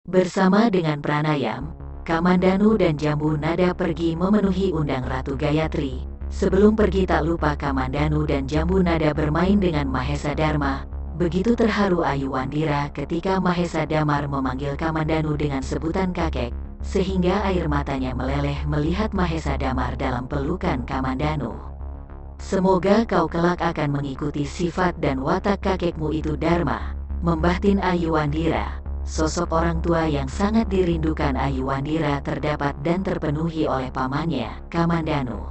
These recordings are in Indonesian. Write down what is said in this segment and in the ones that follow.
Bersama dengan Pranayam, Kamandanu dan Jambu Nada pergi memenuhi undang Ratu Gayatri. Sebelum pergi tak lupa Kamandanu dan Jambu Nada bermain dengan Mahesa Dharma. Begitu terharu Ayu Wandira ketika Mahesa Damar memanggil Kamandanu dengan sebutan kakek, sehingga air matanya meleleh melihat Mahesa Damar dalam pelukan Kamandanu. Semoga kau kelak akan mengikuti sifat dan watak kakekmu itu Dharma, membatin Ayu Wandira. Sosok orang tua yang sangat dirindukan Ayu Wandira terdapat dan terpenuhi oleh pamannya, Kamandanu.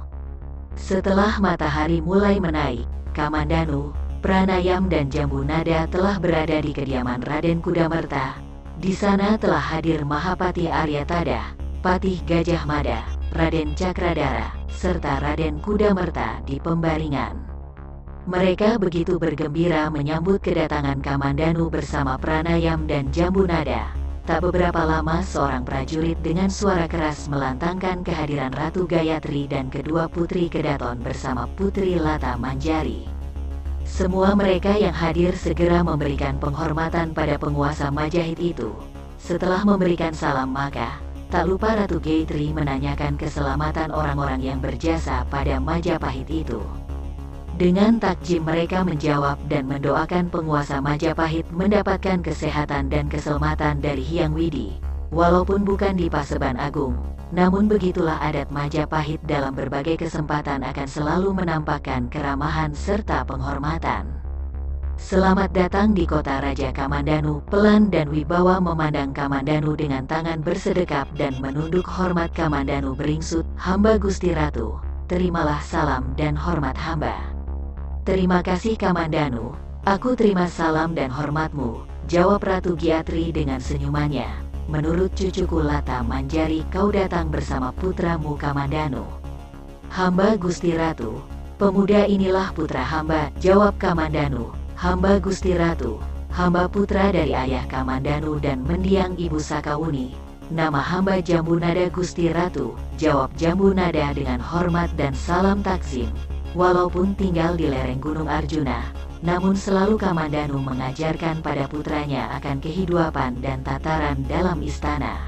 Setelah matahari mulai menaik, Kamandanu, Pranayam dan Jambu Nada telah berada di kediaman Raden Kudamerta. Di sana telah hadir Mahapati Aryatada, Patih Gajah Mada, Raden Cakradara, serta Raden Kudamerta di pembaringan. Mereka begitu bergembira menyambut kedatangan Kamandanu bersama Pranayam dan Jambu Nada. Tak beberapa lama seorang prajurit dengan suara keras melantangkan kehadiran Ratu Gayatri dan kedua putri Kedaton bersama Putri Lata Manjari. Semua mereka yang hadir segera memberikan penghormatan pada penguasa Majapahit itu. Setelah memberikan salam maka, tak lupa Ratu Gayatri menanyakan keselamatan orang-orang yang berjasa pada Majapahit itu. Dengan takjim mereka menjawab dan mendoakan penguasa Majapahit mendapatkan kesehatan dan keselamatan dari Hyang Widi. Walaupun bukan di Paseban Agung, namun begitulah adat Majapahit dalam berbagai kesempatan akan selalu menampakkan keramahan serta penghormatan. Selamat datang di kota Raja Kamandanu. Pelan dan wibawa memandang Kamandanu dengan tangan bersedekap dan menunduk hormat. Kamandanu beringsut, "Hamba Gusti Ratu, terimalah salam dan hormat hamba." "Terima kasih Kamandanu, aku terima salam dan hormatmu," jawab Ratu Gayatri dengan senyumannya. "Menurut cucuku Lata Manjari kau datang bersama putramu Kamandanu." "Hamba Gusti Ratu, pemuda inilah putra hamba," jawab Kamandanu. "Hamba Gusti Ratu, hamba putra dari ayah Kamandanu dan mendiang ibu Sakauni. Nama hamba Jambu Nada Gusti Ratu," jawab Jambu Nada dengan hormat dan salam takzim. Walaupun tinggal di lereng Gunung Arjuna, namun selalu Kamandanu mengajarkan pada putranya akan kehidupan dan tataran dalam istana.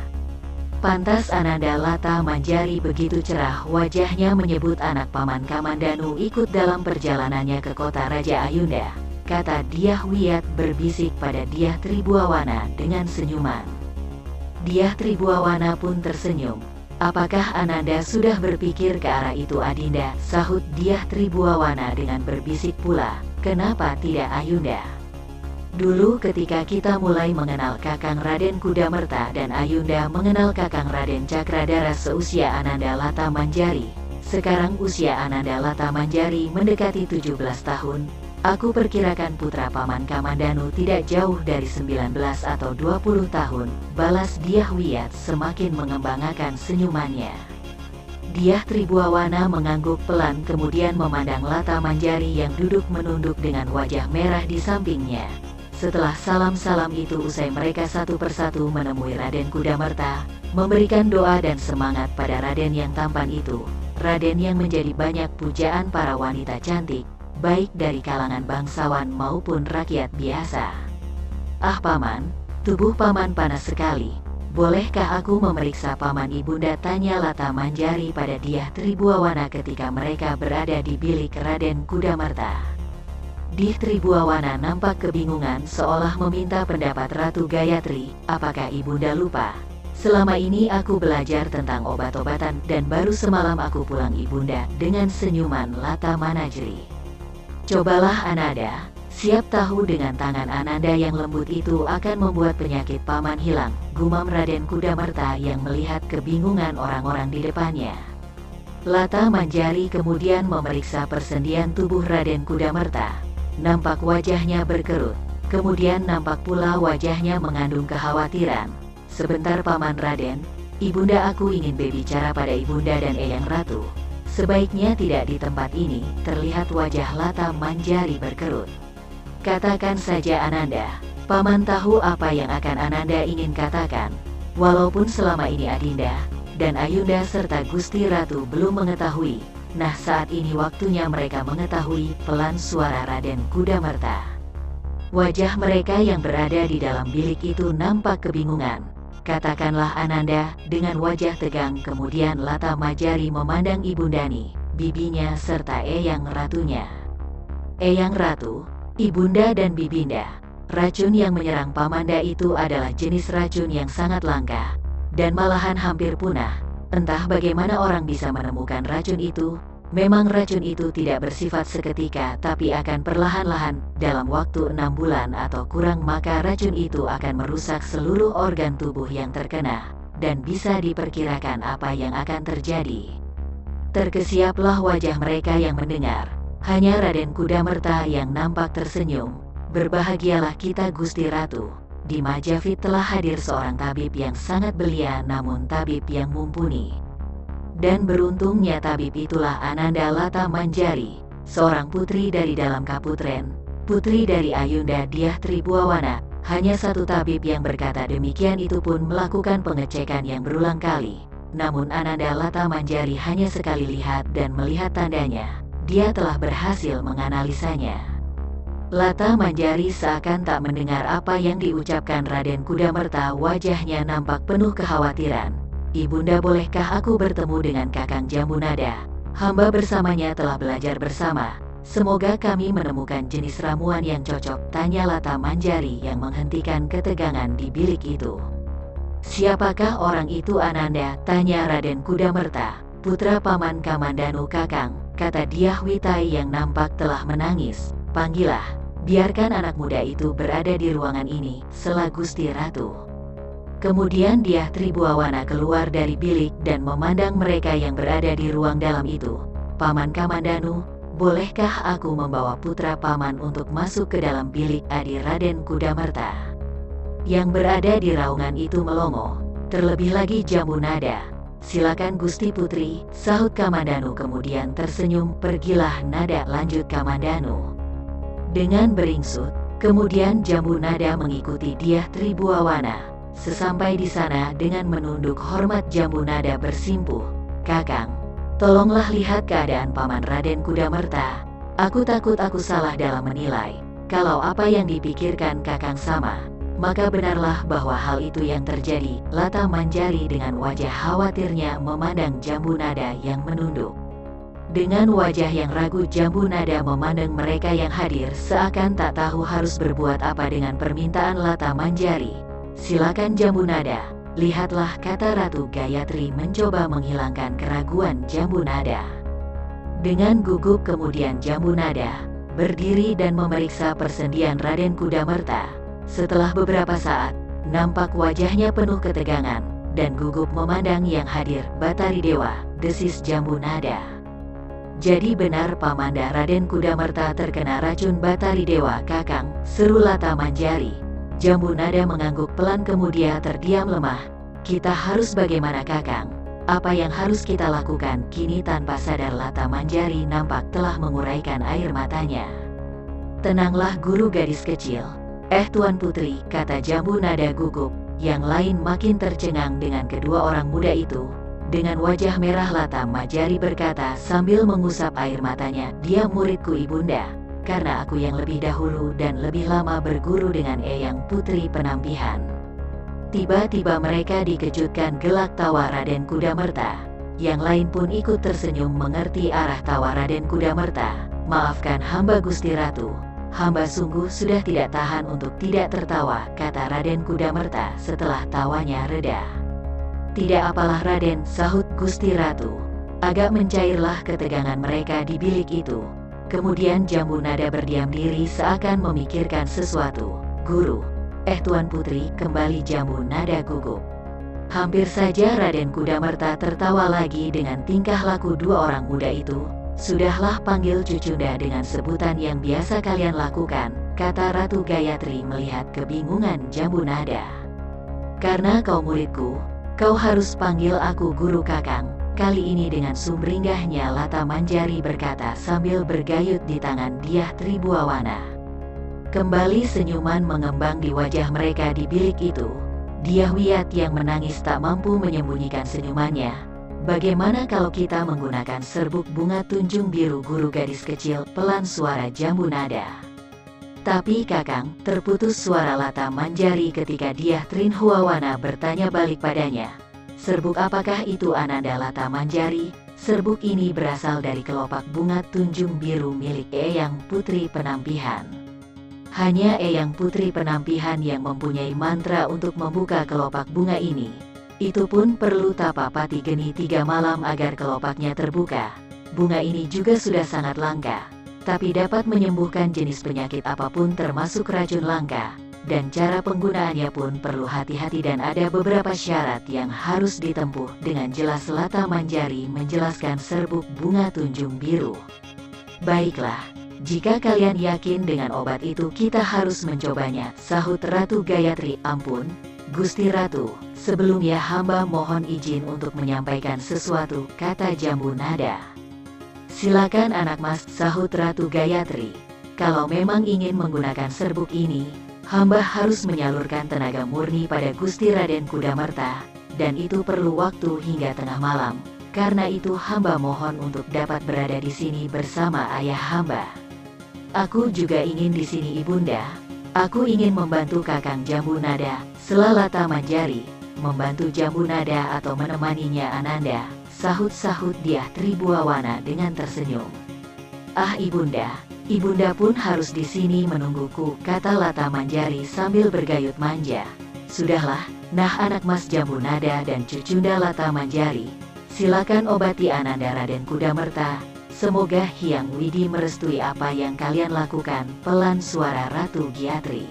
Pantas Ananda Lata Manjari begitu cerah wajahnya menyebut anak paman Kamandanu ikut dalam perjalanannya ke kota Raja Ayunda, kata Dyah Wiyat berbisik pada Dyah Tribuawana dengan senyuman. Dyah Tribuawana pun tersenyum. "Apakah Ananda sudah berpikir ke arah itu Adinda?" sahut Dyah Tribuawana dengan berbisik pula. "Kenapa tidak Ayunda? Dulu ketika kita mulai mengenal Kakang Raden Kudamerta dan Ayunda mengenal Kakang Raden Cakradara seusia Ananda Lata Manjari. Sekarang usia Ananda Lata Manjari mendekati 17 tahun. Aku perkirakan putra paman Kamandanu tidak jauh dari 19 atau 20 tahun, balas Dyah Wiyat semakin mengembangkan senyumannya. Dyah Tribuawana mengangguk pelan kemudian memandang Lata Manjari yang duduk menunduk dengan wajah merah di sampingnya. Setelah salam-salam itu usai mereka satu persatu menemui Raden Kudamerta, memberikan doa dan semangat pada Raden yang tampan itu. Raden yang menjadi banyak pujaan para wanita cantik, baik dari kalangan bangsawan maupun rakyat biasa. "Ah paman, tubuh paman panas sekali. Bolehkah aku memeriksa paman ibunda?" tanya Lata Manjari pada Dyah Tribuawana ketika mereka berada di bilik Raden Kudamerta. Dyah Tribuawana nampak kebingungan seolah meminta pendapat Ratu Gayatri. "Apakah ibunda lupa? Selama ini aku belajar tentang obat-obatan dan baru semalam aku pulang ibunda," dengan senyuman Lata Manjari. "Cobalah Ananda, siap tahu dengan tangan Ananda yang lembut itu akan membuat penyakit paman hilang," gumam Raden Kudamerta yang melihat kebingungan orang-orang di depannya. Lata Manjari kemudian memeriksa persendian tubuh Raden Kudamerta. Nampak wajahnya berkerut, kemudian nampak pula wajahnya mengandung kekhawatiran. "Sebentar paman Raden, ibunda aku ingin berbicara pada ibunda dan Eyang Ratu. Sebaiknya tidak di tempat ini." Terlihat wajah Lata Manjari berkerut. "Katakan saja Ananda, paman tahu apa yang akan Ananda ingin katakan. Walaupun selama ini Adinda dan Ayunda serta Gusti Ratu belum mengetahui, nah saat ini waktunya mereka mengetahui." Pelan suara Raden Kudamerta. Wajah mereka yang berada di dalam bilik itu nampak kebingungan. katakanlah Ananda, dengan wajah tegang. Kemudian Lata Majari memandang Ibundani, bibinya serta Eyang Ratunya. Eyang Ratu, Ibunda dan Bibinda, racun yang menyerang Pamanda itu adalah jenis racun yang sangat langka, dan malahan hampir punah. Entah bagaimana orang bisa menemukan racun itu. Memang racun itu tidak bersifat seketika, tapi akan perlahan-lahan, dalam waktu 6 bulan atau kurang, maka racun itu akan merusak seluruh organ tubuh yang terkena, dan bisa diperkirakan apa yang akan terjadi. Terkesiaplah wajah mereka yang mendengar. Hanya Raden Kudamerta yang nampak tersenyum. Berbahagialah kita Gusti Ratu. Di Majapahit telah hadir seorang tabib yang sangat belia, namun tabib yang mumpuni. Dan beruntungnya tabib itulah Ananda Lata Manjari, seorang putri dari dalam Kaputren, putri dari Ayunda Dyah Tribuawana. Hanya satu tabib yang berkata demikian, itu pun melakukan pengecekan yang berulang kali. Namun Ananda Lata Manjari hanya sekali lihat dan melihat tandanya. Dia telah berhasil menganalisanya. Lata Manjari seakan tak mendengar apa yang diucapkan Raden Kudamerta. Wajahnya nampak penuh kekhawatiran. Ibunda, bolehkah aku bertemu dengan Kakang Jambunada? Hamba bersamanya telah belajar bersama. Semoga kami menemukan jenis ramuan yang cocok, tanya Lata Manjari yang menghentikan ketegangan di bilik itu. Siapakah orang itu Ananda? Tanya Raden Kudamerta. Putra Paman Kamandanu Kakang, kata Dyah Witai yang nampak telah menangis. Panggillah, biarkan anak muda itu berada di ruangan ini, sela Gusti Ratu. Kemudian Dyah Tribuawana keluar dari bilik dan memandang mereka yang berada di ruang dalam itu. Paman Kamandanu, bolehkah aku membawa putra paman untuk masuk ke dalam bilik? Adi Raden Kudamerta yang berada di raungan itu melongo. Terlebih lagi Jambunada. Silakan Gusti Putri, sahut Kamandanu kemudian tersenyum. Pergilah Nada, lanjut Kamandanu. Dengan beringsut, kemudian Jambunada mengikuti Dyah Tribuawana. Sesampai di sana dengan menunduk hormat Jambunada bersimpuh. Kakang, tolonglah lihat keadaan Paman Raden Kudamerta. Aku takut aku salah dalam menilai. Kalau apa yang dipikirkan Kakang sama, maka benarlah bahwa hal itu yang terjadi. Lata Manjari dengan wajah khawatirnya memandang Jambunada yang menunduk. Dengan wajah yang ragu Jambunada memandang mereka yang hadir seakan tak tahu harus berbuat apa dengan permintaan Lata Manjari. Silakan Jambunada, lihatlah, kata Ratu Gayatri mencoba menghilangkan keraguan Jambunada. Dengan gugup kemudian Jambunada berdiri dan memeriksa persendian Raden Kudamerta. Setelah beberapa saat, nampak wajahnya penuh ketegangan dan gugup memandang yang hadir. Batari Dewa, desis Jambunada. Jadi benar Pamanda Raden Kudamerta terkena racun Batari Dewa Kakang, seru Lata Manjari. Jambunada mengangguk pelan kemudian terdiam lemah. Kita harus bagaimana Kakang? Apa yang harus kita lakukan? Kini tanpa sadar Lata Manjari nampak telah menguraikan air matanya. Tenanglah guru gadis kecil. Tuan Putri, kata Jambunada gugup. Yang lain makin tercengang dengan kedua orang muda itu. Dengan wajah merah Lata Manjari berkata sambil mengusap air matanya, dia muridku Ibunda. Karena aku yang lebih dahulu dan lebih lama berguru dengan Eyang Putri Penampihan. Tiba-tiba mereka dikejutkan gelak tawa Raden Kudamerta. Yang lain pun ikut tersenyum mengerti arah tawa Raden Kudamerta. Maafkan hamba Gusti Ratu. Hamba sungguh sudah tidak tahan untuk tidak tertawa, kata Raden Kudamerta setelah tawanya reda. Tidak apalah Raden, sahut Gusti Ratu. Agak mencairlah ketegangan mereka di bilik itu. Kemudian Jambunada berdiam diri seakan memikirkan sesuatu. Guru, Tuan Putri, kembali Jambunada gugup. Hampir saja Raden Kudamerta tertawa lagi dengan tingkah laku dua orang muda itu. Sudahlah, panggil Cucunda dengan sebutan yang biasa kalian lakukan, kata Ratu Gayatri melihat kebingungan Jambunada. Karena kau muridku, kau harus panggil aku Guru Kakang. Kali ini dengan sumringahnya Lata Manjari berkata sambil bergayut di tangan Dyah Tribuawana. Kembali senyuman mengembang di wajah mereka di bilik itu. Dyah Wiyat yang menangis tak mampu menyembunyikan senyumannya. Bagaimana kalau kita menggunakan serbuk bunga tunjung biru? Guru gadis kecil, pelan suara Jambunada. Tapi Kakang, terputus suara Lata Manjari ketika Dyah Trinhuawana bertanya balik padanya. Serbuk apakah itu Ananda Lata Manjari? Serbuk ini berasal dari kelopak bunga tunjung biru milik Eyang Putri Penampihan. Hanya Eyang Putri Penampihan yang mempunyai mantra untuk membuka kelopak bunga ini. Itu pun perlu tapa pati geni 3 malam agar kelopaknya terbuka. Bunga ini juga sudah sangat langka, tapi dapat menyembuhkan jenis penyakit apapun termasuk racun langka. Dan cara penggunaannya pun perlu hati-hati dan ada beberapa syarat yang harus ditempuh. Dengan jelas Lata Manjari menjelaskan serbuk bunga tunjung biru. Baiklah, jika kalian yakin dengan obat itu kita harus mencobanya, sahut Ratu Gayatri. Ampun, Gusti Ratu, sebelumnya hamba mohon izin untuk menyampaikan sesuatu, kata Jambu Nada. Silakan anak mas, sahut Ratu Gayatri. Kalau memang ingin menggunakan serbuk ini, hamba harus menyalurkan tenaga murni pada Gusti Raden Kudamerta, dan itu perlu waktu hingga tengah malam. Karena itu hamba mohon untuk dapat berada di sini bersama ayah hamba. Aku juga ingin di sini ibunda. Aku ingin membantu Kakang Jambu Nada, sela Lata Manjari, membantu Jambu Nada atau menemaninya Ananda, sahut-sahut Dyah Trinhuawana dengan tersenyum. Ah ibunda, ibunda pun harus di sini menungguku, kata Lata Manjari sambil bergayut manja. Sudahlah, nah anak mas Jambu Nada dan cucunda Lata Manjari, silakan obati Ananda Raden Kudamerta. Semoga Hyang Widi merestui apa yang kalian lakukan, pelan suara Ratu Gayatri.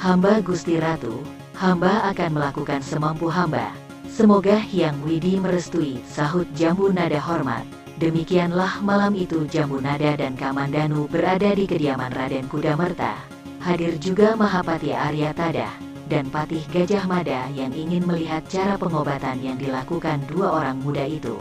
Hamba Gusti Ratu, hamba akan melakukan semampu hamba. Semoga Hyang Widi merestui, sahut Jambu Nada hormat. Demikianlah malam itu Jambu Nada dan Kamandanu berada di kediaman Raden Kudamerta. Hadir juga Mahapati Arya Tadah dan Patih Gajah Mada yang ingin melihat cara pengobatan yang dilakukan 2 orang muda itu.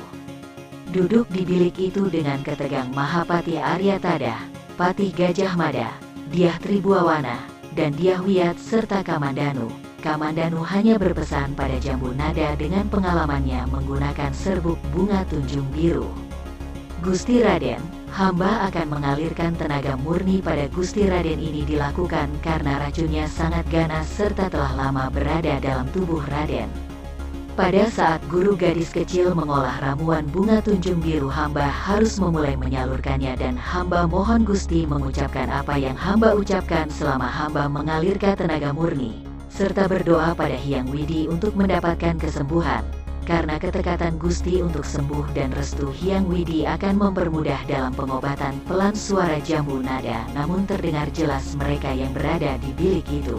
Duduk di bilik itu dengan ketegang Mahapati Arya Tadah, Patih Gajah Mada, Dyah Trinhuawana, dan Dyah Wiyat serta Kamandanu. Kamandanu hanya berpesan pada Jambu Nada dengan pengalamannya menggunakan serbuk bunga tunjung biru. Gusti Raden, hamba akan mengalirkan tenaga murni pada Gusti Raden. Ini dilakukan karena racunnya sangat ganas serta telah lama berada dalam tubuh Raden. Pada saat guru gadis kecil mengolah ramuan bunga tunjung biru, hamba harus memulai menyalurkannya dan hamba mohon Gusti mengucapkan apa yang hamba ucapkan selama hamba mengalirkan tenaga murni, serta berdoa pada Hyang Widi untuk mendapatkan kesembuhan. Karena ketekatan Gusti untuk sembuh dan restu Hyang Widi akan mempermudah dalam pengobatan, pelan suara Jambu Nada namun terdengar jelas mereka yang berada di bilik itu.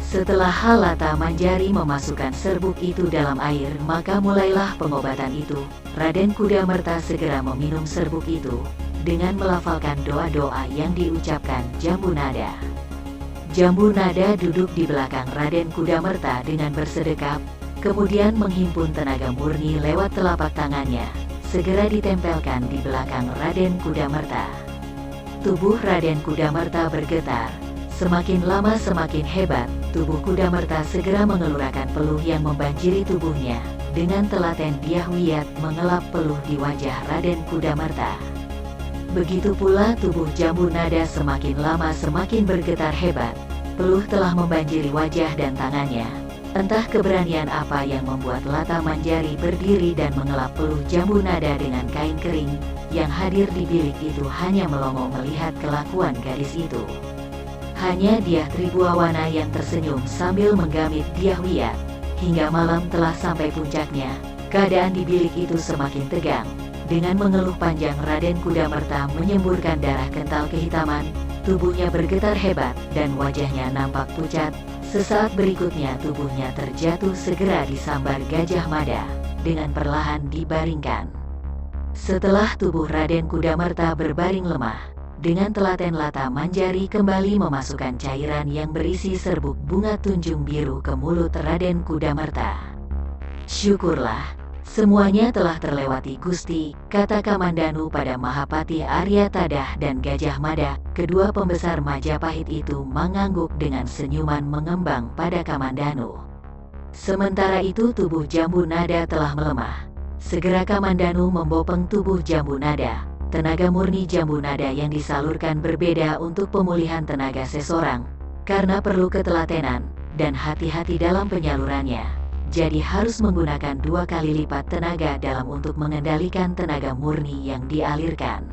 Setelah Lata Manjari memasukkan serbuk itu dalam air, maka mulailah pengobatan itu. Raden Kudamerta segera meminum serbuk itu dengan melafalkan doa-doa yang diucapkan Jambu Nada. Jambu Nada duduk di belakang Raden Kudamerta dengan bersedekap, kemudian menghimpun tenaga murni lewat telapak tangannya, segera ditempelkan di belakang Raden Kudamerta. Tubuh Raden Kudamerta bergetar. Semakin lama semakin hebat, tubuh Kudamerta segera mengelurkan peluh yang membanjiri tubuhnya. Dengan telaten Dyah Wiyat mengelap peluh di wajah Raden Kudamerta. Begitu pula tubuh Jambu Nada semakin lama semakin bergetar hebat. Peluh telah membanjiri wajah dan tangannya. Entah keberanian apa yang membuat Lata Manjari berdiri dan mengelap peluh Jambu Nada dengan kain kering. Yang hadir di bilik itu hanya melongo melihat kelakuan gadis itu. Hanya Dyah Trinhuawana yang tersenyum sambil menggamit Dyah Wiyat. Hingga malam telah sampai puncaknya, keadaan di bilik itu semakin tegang. Dengan mengeluh panjang Raden Kudamerta menyemburkan darah kental kehitaman, tubuhnya bergetar hebat dan wajahnya nampak pucat. Sesaat berikutnya tubuhnya terjatuh segera disambar Gajah Mada, dengan perlahan dibaringkan. Setelah tubuh Raden Kudamerta berbaring lemah, dengan telaten Lata Manjari kembali memasukkan cairan yang berisi serbuk bunga tunjung biru ke mulut Raden Kudamerta. Syukurlah, semuanya telah terlewati Gusti, kata Kamandanu pada Mahapati Arya Tadah dan Gajah Mada. Kedua pembesar Majapahit itu mengangguk dengan senyuman mengembang pada Kamandanu. Sementara itu tubuh Jambu Nada telah melemah. Segera Kamandanu membopeng tubuh Jambu Nada. tenaga murni jambu nada yang disalurkan berbeda untuk pemulihan tenaga seseorang, karena perlu ketelatenan dan hati-hati dalam penyalurannya. Jadi harus menggunakan 2 kali lipat tenaga dalam untuk mengendalikan tenaga murni yang dialirkan.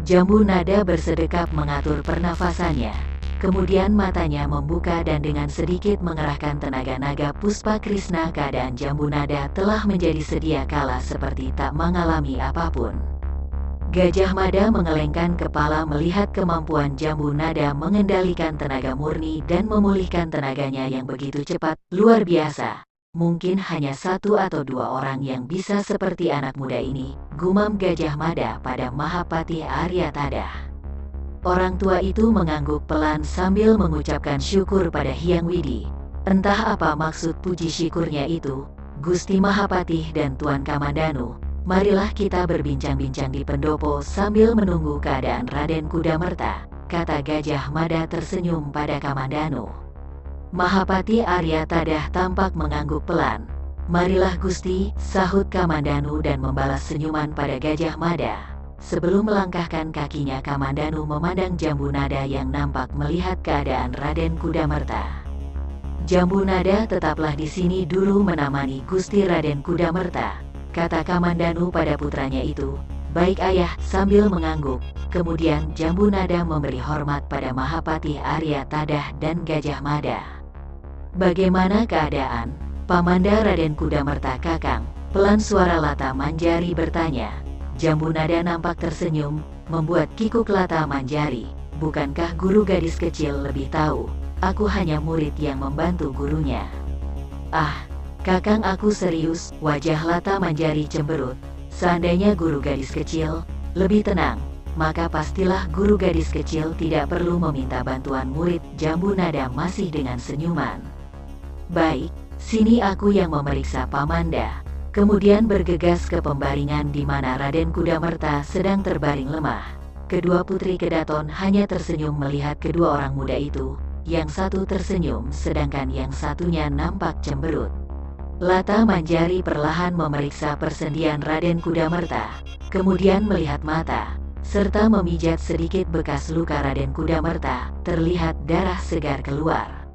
Jambu nada bersedekap mengatur pernafasannya. Kemudian matanya membuka dan dengan sedikit mengerahkan tenaga naga Puspa Krishna, keadaan jambu nada telah menjadi sedia kala seperti tak mengalami apapun. Gajah Mada mengelengkan kepala melihat kemampuan jambu nada mengendalikan tenaga murni dan memulihkan tenaganya yang begitu cepat, luar biasa. Mungkin hanya 1 atau 2 orang yang bisa seperti anak muda ini, gumam Gajah Mada pada Mahapati Aryatada. Orang tua itu mengangguk pelan sambil mengucapkan syukur pada Hyang Widi. Entah apa maksud puji syukurnya itu, Gusti Mahapati dan Tuan Kamandanu. Marilah kita berbincang-bincang di pendopo sambil menunggu keadaan Raden Kudamerta, kata Gajah Mada tersenyum pada Kamandanu. Mahapati Aryatada tampak mengangguk pelan. Marilah Gusti, sahut Kamandanu dan membalas senyuman pada Gajah Mada. Sebelum melangkahkan kakinya, Kamandanu memandang jambu nada yang nampak melihat keadaan Raden Kudamerta. Jambu nada tetaplah di sini dulu menemani Gusti Raden Kudamerta, kata Kamandanu pada putranya itu. Baik ayah, sambil mengangguk. Kemudian jambu nada memberi hormat pada Mahapati Aryatada dan Gajah Mada. Bagaimana keadaan, Pamanda Raden Kudamerta Kakang? Pelan suara Lata Manjari bertanya. Jambu nada nampak tersenyum, membuat kikuk Lata Manjari. Bukankah guru gadis kecil lebih tahu? Aku hanya murid yang membantu gurunya. Ah, Kakang, aku serius, wajah Lata Manjari cemberut. Seandainya guru gadis kecil lebih tenang, maka pastilah guru gadis kecil tidak perlu meminta bantuan murid. Jambu nada masih dengan senyuman. Baik, sini aku yang memeriksa Pamanda. Kemudian bergegas ke pembaringan di mana Raden Kudamerta sedang terbaring lemah. Kedua putri Kedaton hanya tersenyum melihat kedua orang muda itu. Yang satu tersenyum sedangkan yang satunya nampak cemberut. Lata Manjari perlahan memeriksa persendian Raden Kudamerta, kemudian melihat mata, serta memijat sedikit bekas luka Raden Kudamerta. Terlihat darah segar keluar.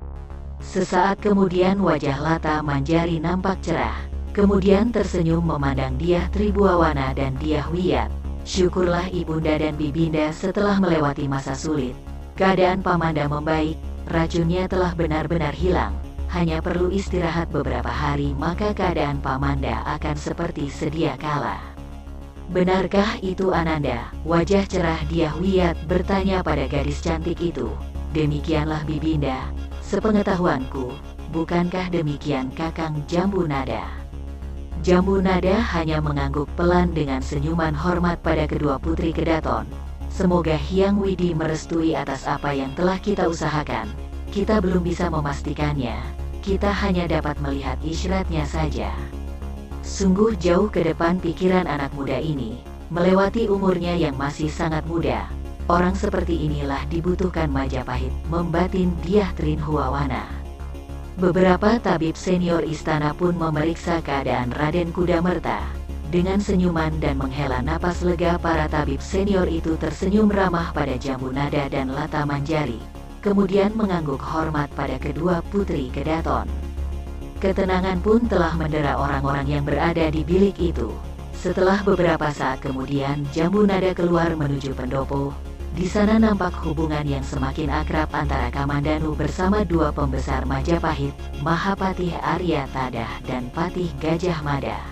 Sesaat kemudian wajah Lata Manjari nampak cerah, kemudian tersenyum memandang Dyah Tribuawana dan Dyah Wiyat. Syukurlah ibunda dan bibinda setelah melewati masa sulit. Keadaan Pamanda membaik, racunnya telah benar-benar hilang. Hanya perlu istirahat beberapa hari maka keadaan Pamanda akan seperti sedia kala. Benarkah itu Ananda? Wajah cerah Dyah Wiyat bertanya pada gadis cantik itu. Demikianlah bibinda, sepengetahuanku. Bukankah demikian Kakang? Jambu nada. Jambu nada hanya mengangguk pelan dengan senyuman hormat pada kedua putri Kedaton. Semoga Hyang Widi merestui atas apa yang telah kita usahakan. Kita belum bisa memastikannya. Kita hanya dapat melihat isyaratnya saja. Sungguh jauh ke depan pikiran anak muda ini, melewati umurnya yang masih sangat muda. Orang seperti inilah dibutuhkan Majapahit, membatin Dyah Trinhuawana. Beberapa tabib senior istana pun memeriksa keadaan Raden Kudamerta. Dengan senyuman dan menghela napas lega, para tabib senior itu tersenyum ramah pada Jambu Nada dan Lata Manjari. Kemudian mengangguk hormat pada kedua putri Kedaton. Ketenangan pun telah mendera orang-orang yang berada di bilik itu. Setelah beberapa saat kemudian Jambu Nada keluar menuju pendopo. Di sana nampak hubungan yang semakin akrab antara Kamandanu bersama dua pembesar Majapahit, Mahapatih Aryatada dan Patih Gajah Mada.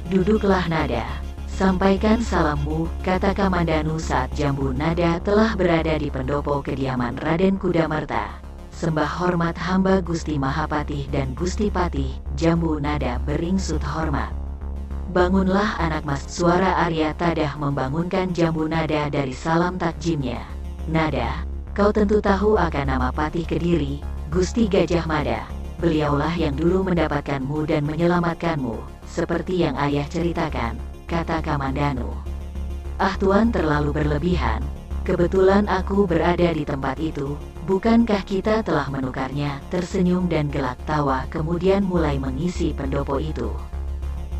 Duduklah Nada. Sampaikan salammu, kata Kamandanu saat Jambu Nada telah berada di pendopo kediaman Raden Kudamerta. Sembah hormat hamba Gusti Mahapatih dan Gusti Patih. Jambu Nada beringsut hormat. Bangunlah anak mas, suara Aryatada membangunkan Jambu Nada dari salam takjimnya. Nada, kau tentu tahu akan nama Patih Kediri, Gusti Gajah Mada. Beliaulah yang dulu mendapatkanmu dan menyelamatkanmu, seperti yang ayah ceritakan, kata Kamandanu. Ah tuan, terlalu berlebihan. Kebetulan aku berada di tempat itu. Bukankah kita telah menukarnya? Tersenyum dan gelak tawa kemudian mulai mengisi pendopo itu.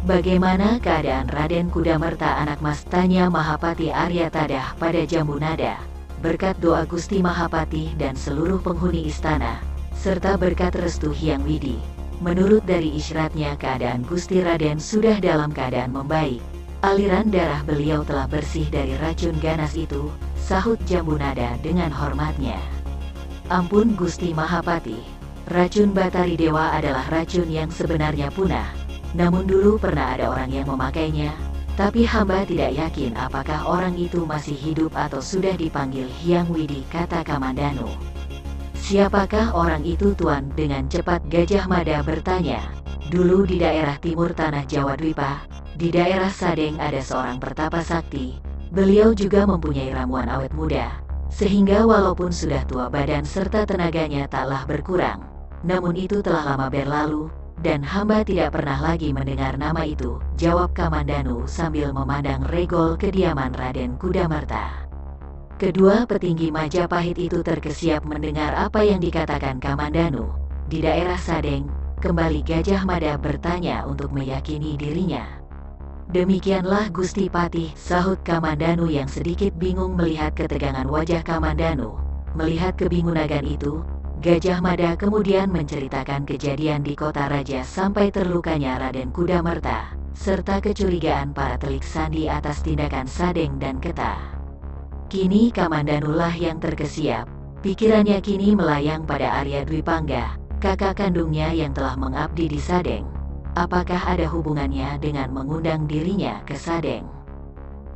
Bagaimana keadaan Raden Kudamerta anak mas? Tanya Mahapati Aryatadah pada Jambu Nada. Berkat doa Gusti Mahapati dan seluruh penghuni istana, serta berkat restu Hyang Widi, menurut dari isyaratnya keadaan Gusti Raden sudah dalam keadaan membaik. Aliran darah beliau telah bersih dari racun ganas itu, sahut Jambu Nada dengan hormatnya. Ampun Gusti Mahapati, racun Batari Dewa adalah racun yang sebenarnya punah. Namun dulu pernah ada orang yang memakainya, tapi hamba tidak yakin apakah orang itu masih hidup atau sudah dipanggil Hyang Widi, kata Kamandanu. Siapakah orang itu Tuan? Dengan cepat Gajah Mada bertanya. Dulu di daerah timur tanah Jawa Dwipa, di daerah Sadeng ada seorang pertapa sakti. Beliau juga mempunyai ramuan awet muda, sehingga walaupun sudah tua badan serta tenaganya taklah berkurang, namun itu telah lama berlalu, dan hamba tidak pernah lagi mendengar nama itu, jawab Kamandanu sambil memandang regol kediaman Raden Kudamerta. Kedua petinggi Majapahit itu terkesiap mendengar apa yang dikatakan Kamandanu. Di daerah Sadeng, kembali Gajah Mada bertanya untuk meyakini dirinya. Demikianlah Gusti Patih, sahut Kamandanu yang sedikit bingung melihat ketegangan wajah Kamandanu. Melihat kebingungan itu, Gajah Mada kemudian menceritakan kejadian di kota raja sampai terlukanya Raden Kudamerta, serta kecurigaan para telik sandi atas tindakan Sadeng dan Keta. Kini Kamandanulah yang terkesiap, pikirannya kini melayang pada Arya Dwipangga, kakak kandungnya yang telah mengabdi di Sadeng. Apakah ada hubungannya dengan mengundang dirinya ke Sadeng?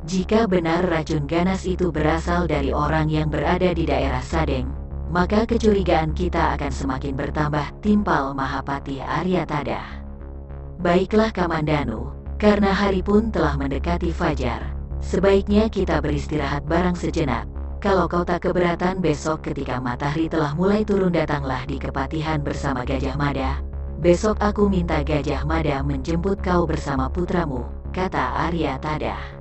Jika benar racun ganas itu berasal dari orang yang berada di daerah Sadeng, maka kecurigaan kita akan semakin bertambah, timpal Mahapati Aryatadah. Baiklah Kamandanu, karena hari pun telah mendekati fajar, sebaiknya kita beristirahat barang sejenak. Kalau kau tak keberatan, besok ketika matahari telah mulai turun datanglah di Kepatihan bersama Gajah Mada. Besok aku minta Gajah Mada menjemput kau bersama putramu, kata Aryatadah.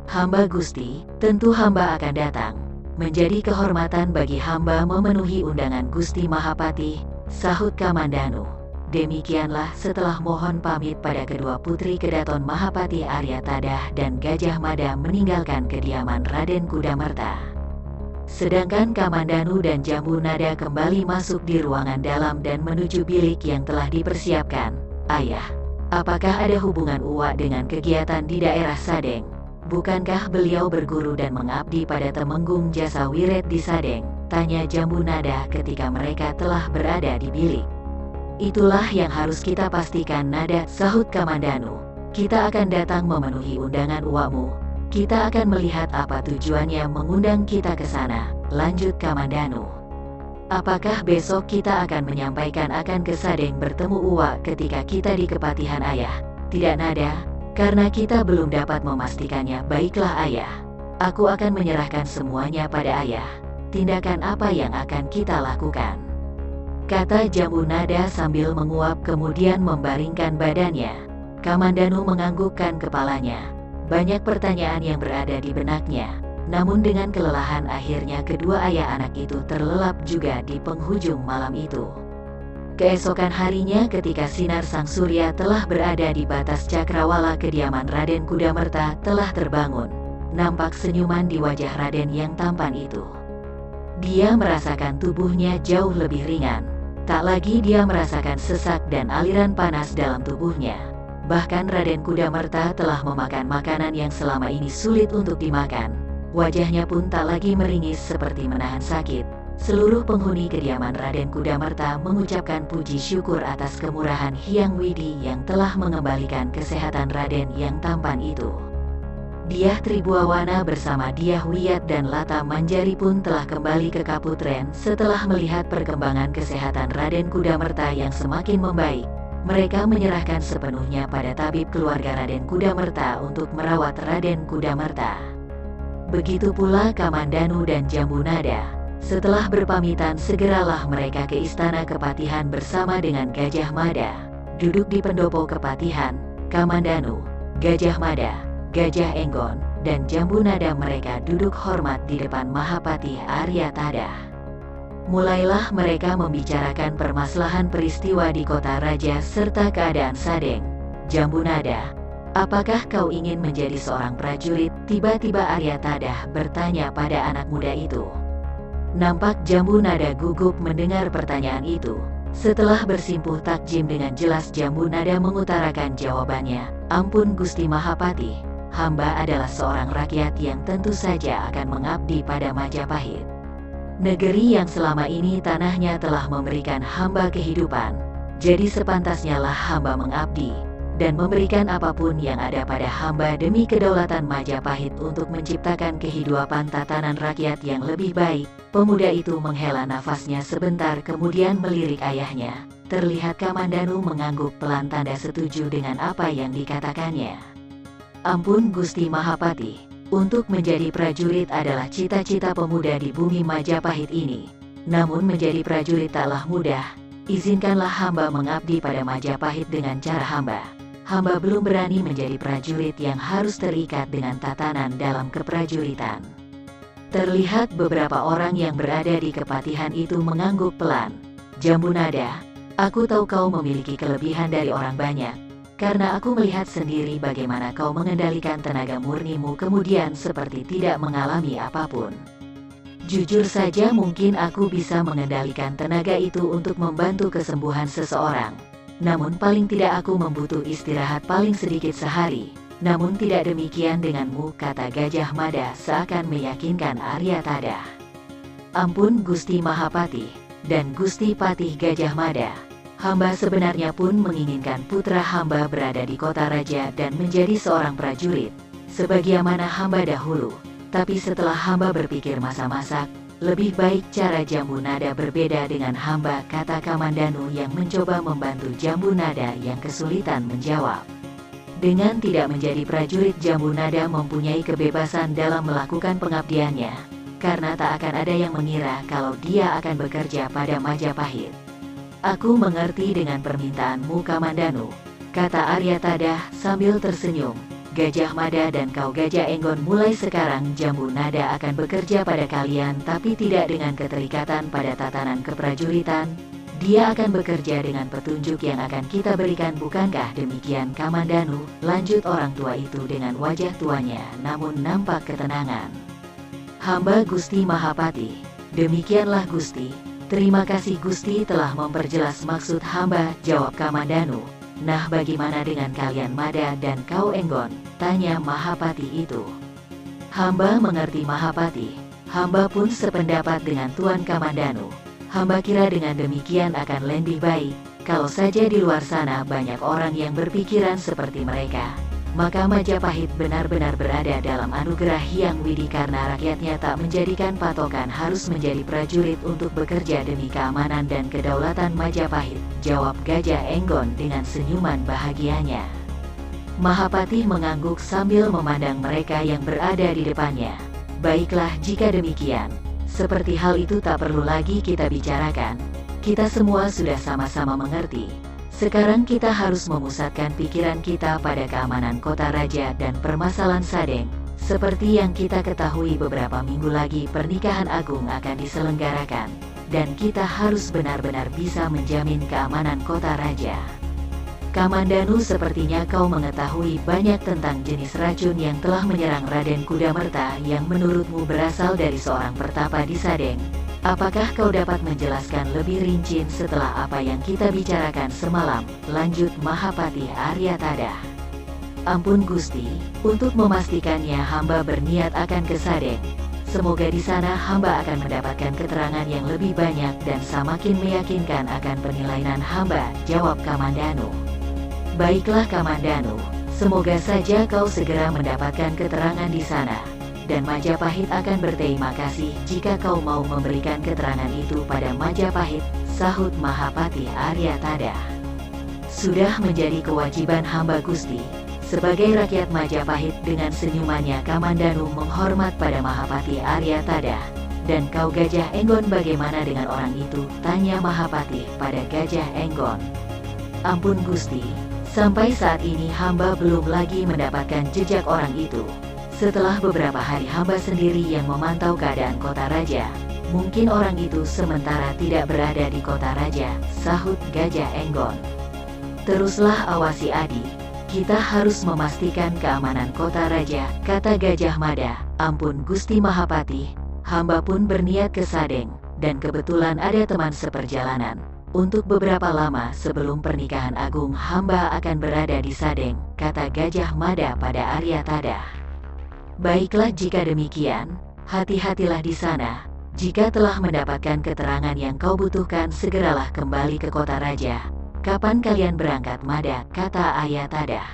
Hamba Gusti, tentu hamba akan datang. Menjadi kehormatan bagi hamba memenuhi undangan Gusti Mahapati, sahut Kamandanu. Demikianlah setelah mohon pamit pada kedua putri kedaton Mahapati Aryatadah dan Gajah Mada meninggalkan kediaman Raden Kudamerta. Sedangkan Kamandanu dan Jambu Nada kembali masuk di ruangan dalam dan menuju bilik yang telah dipersiapkan. Ayah, apakah ada hubungan Uwak dengan kegiatan di daerah Sadeng? Bukankah beliau berguru dan mengabdi pada Temenggung Jasa Wiret di Sadeng? Tanya Jambu Nada ketika mereka telah berada di bilik. Itulah yang harus kita pastikan Nada, sahut Kamandanu. Kita akan datang memenuhi undangan uakmu. Kita akan melihat apa tujuannya mengundang kita ke sana, lanjut Kamandanu. Apakah besok kita akan menyampaikan akan ke Sadeng bertemu Uwak ketika kita di Kepatihan ayah? Tidak Nada, karena kita belum dapat memastikannya. Baiklah ayah, aku akan menyerahkan semuanya pada ayah. Tindakan apa yang akan kita lakukan? Kata Jambu Nada sambil menguap kemudian membaringkan badannya. Kamandanu menganggukkan kepalanya. Banyak pertanyaan yang berada di benaknya. Namun dengan kelelahan akhirnya kedua ayah anak itu terlelap juga di penghujung malam itu. Keesokan harinya ketika sinar sang surya telah berada di batas cakrawala kediaman Raden Kudamerta telah terbangun. Nampak senyuman di wajah Raden yang tampan itu. Dia merasakan tubuhnya jauh lebih ringan. Tak lagi dia merasakan sesak dan aliran panas dalam tubuhnya. Bahkan Raden Kudamerta telah memakan makanan yang selama ini sulit untuk dimakan. Wajahnya pun tak lagi meringis seperti menahan sakit. Seluruh penghuni kediaman Raden Kudamerta mengucapkan puji syukur atas kemurahan Hyang Widi yang telah mengembalikan kesehatan Raden yang tampan itu. Dyah Tribuawana bersama Dyah Wiyat dan Lata Manjari pun telah kembali ke Kaputren setelah melihat perkembangan kesehatan Raden Kudamerta yang semakin membaik. Mereka menyerahkan sepenuhnya pada tabib keluarga Raden Kudamerta untuk merawat Raden Kudamerta. Begitu pula Kamandanu dan Jambu Nada. Setelah berpamitan segeralah mereka ke istana Kepatihan bersama dengan Gajah Mada. Duduk di pendopo Kepatihan, Kamandanu, Gajah Mada, Gajah Enggon, dan Jambu Nada mereka duduk hormat di depan Mahapati Aryatadah. Mulailah mereka membicarakan permasalahan peristiwa di kota raja serta keadaan Sadeng. Jambu Nada, Apakah kau ingin menjadi seorang prajurit? Tiba-tiba Arya Tadah bertanya pada anak muda itu. Nampak Jambu Nada gugup mendengar pertanyaan itu. Setelah bersimpuh takjim dengan jelas Jambu Nada mengutarakan jawabannya. Ampun Gusti Mahapati, hamba adalah seorang rakyat yang tentu saja akan mengabdi pada Majapahit. Negeri yang selama ini tanahnya telah memberikan hamba kehidupan, jadi sepantasnya lah hamba mengabdi dan memberikan apapun yang ada pada hamba demi kedaulatan Majapahit untuk menciptakan kehidupan tatanan rakyat yang lebih baik. Pemuda itu menghela nafasnya sebentar kemudian melirik ayahnya. Terlihat Kamandanu mengangguk pelan tanda setuju dengan apa yang dikatakannya. Ampun Gusti Mahapati, untuk menjadi prajurit adalah cita-cita pemuda di bumi Majapahit ini. Namun menjadi prajurit taklah mudah. Izinkanlah hamba mengabdi pada Majapahit dengan cara hamba. Hamba belum berani menjadi prajurit yang harus terikat dengan tatanan dalam keprajuritan. Terlihat beberapa orang yang berada di kepatihan itu mengangguk pelan. Jambu Nada, aku tahu kau memiliki kelebihan dari orang banyak, karena aku melihat sendiri bagaimana kau mengendalikan tenaga murnimu kemudian seperti tidak mengalami apapun. Jujur saja mungkin aku bisa mengendalikan tenaga itu untuk membantu kesembuhan seseorang. Namun paling tidak aku membutuh istirahat paling sedikit sehari. Namun tidak demikian denganmu, kata Gajah Mada seakan meyakinkan Arya Tadah. Ampun Gusti Mahapati dan Gusti Patih Gajah Mada. Hamba sebenarnya pun menginginkan putra hamba berada di kota raja dan menjadi seorang prajurit, sebagaimana hamba dahulu. Tapi setelah hamba berpikir masak-masak, lebih baik cara Jambu Nada berbeda dengan hamba, kata Kamandanu yang mencoba membantu Jambu Nada yang kesulitan menjawab. Dengan tidak menjadi prajurit Jambu Nada mempunyai kebebasan dalam melakukan pengabdiannya, karena tak akan ada yang mengira kalau dia akan bekerja pada Majapahit. Aku mengerti dengan permintaanmu Kamandanu, kata Arya Tadah sambil tersenyum. Gajah Mada dan kau Gajah Enggon, mulai sekarang Jambu Nada akan bekerja pada kalian tapi tidak dengan keterikatan pada tatanan keprajuritan. Dia akan bekerja dengan petunjuk yang akan kita berikan, bukankah demikian Kamandanu? Lanjut orang tua itu dengan wajah tuanya namun nampak ketenangan. Hamba Gusti Mahapati. Demikianlah Gusti. Terima kasih Gusti telah memperjelas maksud hamba, jawab Kamandanu. Nah bagaimana dengan kalian Mada dan kau Enggon? Tanya Mahapati itu. Hamba mengerti Mahapati. Hamba pun sependapat dengan Tuan Kamandanu. Hamba kira dengan demikian akan lebih baik. Kalau saja di luar sana banyak orang yang berpikiran seperti mereka, maka Majapahit benar-benar berada dalam anugerah Hyang Widi karena rakyatnya tak menjadikan patokan harus menjadi prajurit untuk bekerja demi keamanan dan kedaulatan Majapahit, jawab Gajah Enggon dengan senyuman bahagianya. Mahapati mengangguk sambil memandang mereka yang berada di depannya. Baiklah jika demikian, seperti hal itu tak perlu lagi kita bicarakan. Kita semua sudah sama-sama mengerti. Sekarang kita harus memusatkan pikiran kita pada keamanan kota raja dan permasalahan Sadeng. Seperti yang kita ketahui beberapa minggu lagi pernikahan agung akan diselenggarakan, dan kita harus benar-benar bisa menjamin keamanan kota raja. Kamandanu, sepertinya kau mengetahui banyak tentang jenis racun yang telah menyerang Raden Kudamerta yang menurutmu berasal dari seorang pertapa di Sadeng. Apakah kau dapat menjelaskan lebih rinci setelah apa yang kita bicarakan semalam? Lanjut Mahapati Arya Tadah. Ampun Gusti, untuk memastikannya hamba berniat akan ke Sadeng. Semoga di sana hamba akan mendapatkan keterangan yang lebih banyak dan semakin meyakinkan akan penilaian hamba, jawab Kamandanu. Baiklah Kamandanu, semoga saja kau segera mendapatkan keterangan di sana. Dan Majapahit akan berterima kasih jika kau mau memberikan keterangan itu pada Majapahit, sahut Mahapati Arya Tadah. Sudah menjadi kewajiban hamba Gusti. Sebagai rakyat Majapahit, dengan senyumannya Kamandanu menghormat pada Mahapati Arya Tadah. Dan kau Gajah Enggon, bagaimana dengan orang itu? Tanya Mahapati pada Gajah Enggon. Ampun Gusti, sampai saat ini hamba belum lagi mendapatkan jejak orang itu. Setelah beberapa hari hamba sendiri yang memantau keadaan kota raja. Mungkin orang itu sementara tidak berada di kota raja, sahut Gajah Enggon. Teruslah awasi Adi. Kita harus memastikan keamanan kota raja, kata Gajah Mada. Ampun Gusti Mahapati, hamba pun berniat ke Sadeng, dan kebetulan ada teman seperjalanan. Untuk beberapa lama sebelum pernikahan agung hamba akan berada di Sadeng, kata Gajah Mada pada Arya Tada. Baiklah jika demikian, hati-hatilah di sana. Jika telah mendapatkan keterangan yang kau butuhkan segeralah kembali ke kota raja. Kapan kalian berangkat Mada, kata Arya Tada.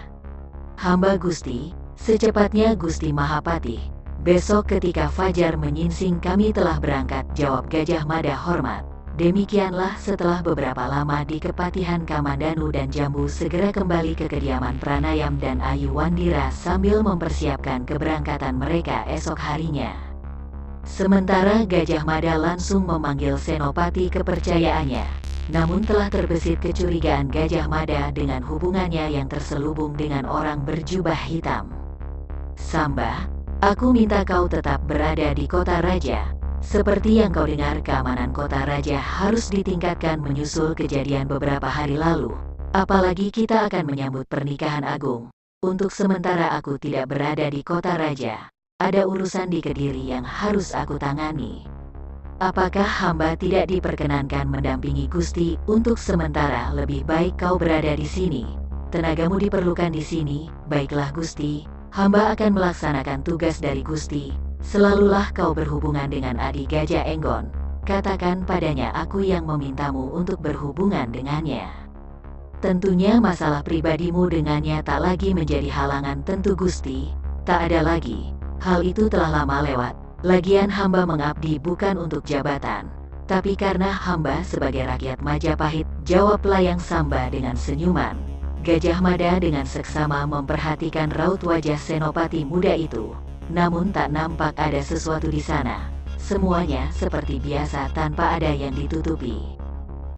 Hamba Gusti, secepatnya Gusti Mahapati. Besok ketika fajar menyingsing kami telah berangkat, jawab Gajah Mada hormat. Demikianlah setelah beberapa lama di Kepatihan Kamandanu dan Jambu segera kembali ke kediaman Pranayam dan Ayu Wandira sambil mempersiapkan keberangkatan mereka esok harinya. Sementara Gajah Mada langsung memanggil senopati kepercayaannya. Namun telah terbesit kecurigaan Gajah Mada dengan hubungannya yang terselubung dengan orang berjubah hitam. Samba, aku minta kau tetap berada di kota raja. Seperti yang kau dengar, keamanan kota raja harus ditingkatkan menyusul kejadian beberapa hari lalu. Apalagi kita akan menyambut pernikahan agung. Untuk sementara aku tidak berada di kota raja. Ada urusan di Kediri yang harus aku tangani. Apakah hamba tidak diperkenankan mendampingi Gusti? Untuk sementara lebih baik kau berada di sini. Tenagamu diperlukan di sini. Baiklah Gusti, hamba akan melaksanakan tugas dari Gusti. Selalulah kau berhubungan dengan adik Gajah Enggon. Katakan padanya aku yang memintamu untuk berhubungan dengannya. Tentunya masalah pribadimu dengannya tak lagi menjadi halangan, tentu Gusti. Tak ada lagi. Hal itu telah lama lewat. Lagian hamba mengabdi bukan untuk jabatan, tapi karena hamba sebagai rakyat Majapahit, jawab layang Samba dengan senyuman. Gajah Mada dengan seksama memperhatikan raut wajah senopati muda itu. Namun tak nampak ada sesuatu di sana. Semuanya seperti biasa tanpa ada yang ditutupi.